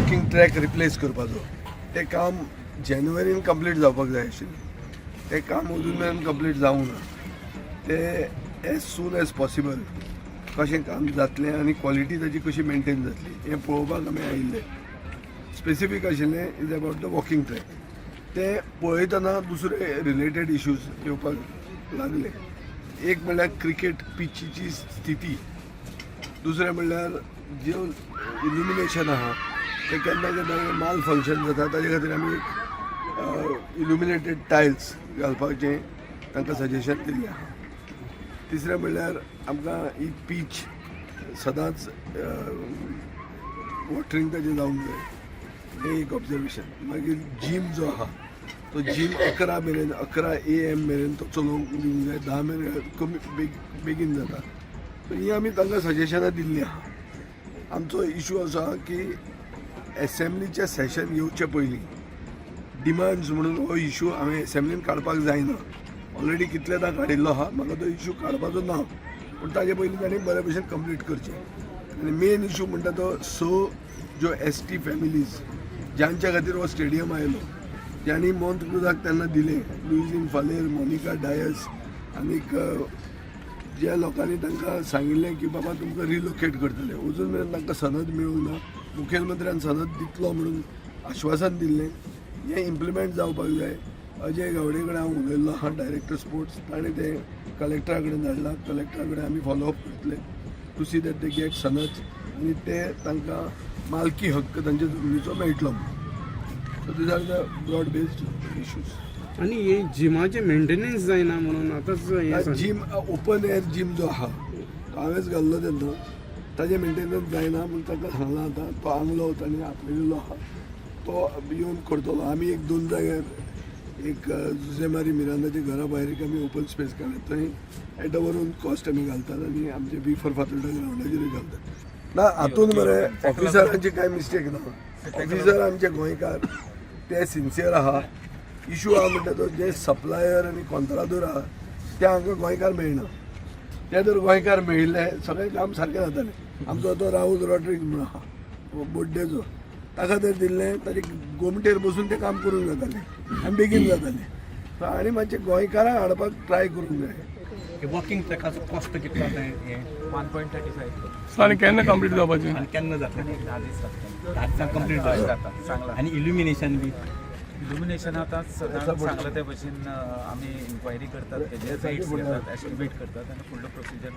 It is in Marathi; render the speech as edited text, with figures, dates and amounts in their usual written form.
वॉकिंग ट्रॅक रिप्लेस करपाचो तें काम जानेवारीन कंप्लीट जावपाक जाय आशिल्लें. तें काम अजून मेरेन कंप्लीट जावंक ना. तें एज सून एज पॉसिबल कशें काम जातलें आनी क्वॉलिटी ताची कशी मेंटेन जातली हें पळोवपाक आमी आयिल्ले. स्पेसिफीक आशिल्लें is about the walking track. तें पळयतना दुसरे रिलेटेड इश्यूज येवपाक लागले. एक म्हणल्यार क्रिकेट पिचीची स्थिती, दुसरें म्हणल्यार ज्यो इल्युमिनेशन आहा ते केन्ना केन्ना माल फंक्शन जाता ताजे खातीर आमी इल्युमिनेटेड टायल्स घालपाचें तांकां सजेशन दिल्लें आहा. तिसरें म्हणल्यार आमकां ही पीच सदांच वॉटरिंग ताजें जावंक जाय हें एक ऑब्जर्वेशन. मागीर जीम जो आहा तो जीम 11 मेरेन 11 AM मेरेन तो चलोवंक दिवंक जाय. 10 मेरेन कमी बेगीन जाता. सो ही आमी तांकां सजेशनां दिल्लीं आहा. आमचो इशू असो आहा की एसेंब्लीचें सेशन येवचे पयलीं डिमांड्स म्हणून हो इशू हांवें एसेंब्लीन काडपाक जायना. ऑलरेडी कितलेदा काडिल्लो आहा. म्हाका तो इशू काडपाचो ना, पूण ताजे पयलीं ताणें बरे भशेन कंप्लीट करचें. आनी मेन इशू म्हणटा तो ज्यो ST फॅमिलीज ज्यांच्या खातीर हो स्टेडियम आयलो, ज्यांनी मोंतकृताक तेन्ना दिलें, लुईजीन फालेर, मोनिका डायस आनीक ज्या लोकांनी तांकां सांगिल्लें की बाबा तुमकां रिलोकेट करतले, अजून मेरेन तांकां सनद मेळूंक ना. मुखेलमंत्र्यान सनद दितलो म्हणून आश्वासन दिल्लें. हें इम्प्लिमेंट जावपाक जाय. अजय गावडे कडेन हांव उलयल्लो आहा, डायरेक्टर स्पोर्ट्स. ताणें तें कलेक्टरा कडेन धाडलां. कलेक्टरा कडेन आमी फॉलोअप करतले to see that they get सनद आनी ते तांकां मालकी हक्क तांच्या जमनीचो मेळटलो. So these are the broad based issues. आणि हे जिमाचे मेंटेनन्स जायना म्हणून आतांच जीम ओपन एअर जीम जो आहा तो हांवेंच घाल्लो तेन्ना ताजें मेंटेनन्स जायना म्हणून ताका सांगलां. आतां तो आंगलो ताणें आपयलेलो आहा तो येवन करतलो. आमी एक 2 जाग्यार एक जुझेमारी मिरांदाच्या घरा भायर एक आमी ओपन स्पेस काडल्यात. थंय एट व्हरून कॉस्ट आमी घालतात आनी आमचे बी फॉर फातोर्डा ग्रावंडाचेरूय घालतात. ना हातूंत मरे ऑफिसरांची कांय मिस्टेक ना. ऑफिसर आमचे गोंयकार ते सिन्सियर आहा. इशू आहा म्हणटा तो जे सप्लायर आनी कॉन्ट्राक्टर आहा ते हांगा गोंयकार मेळना. ते जर गोंयकार मेळिल्ले सगळें काम सारकें जातालें. आमचो तो राहुल रॉड्रिग्स म्हणून आहा बोड्डेचो, ताका जर दिल्लें ताचे गोमटेर बसून तें काम करूंक जातालें आनी बेगीन जातालें. सो आनी मातशें गोंयकारांक हाडपाक ट्राय करूंक जाय. वॉकिंग ट्रॅकाचो कॉस्ट कितलो आसा? 1.35 आनी केन्ना कंप्लीट जावपाचें? आनी केन्ना जातलें? 10 दिसां कंप्लीट जाता. आनी इल्युमिनेशन बी इल्युमिनेशन आतां सदांच सांगला ते भशेन आमी इन्क्वायरी करतात, तेजे रेट्स घेतात, एस्टिमेट करतात आनी फुडलो प्रोसिजर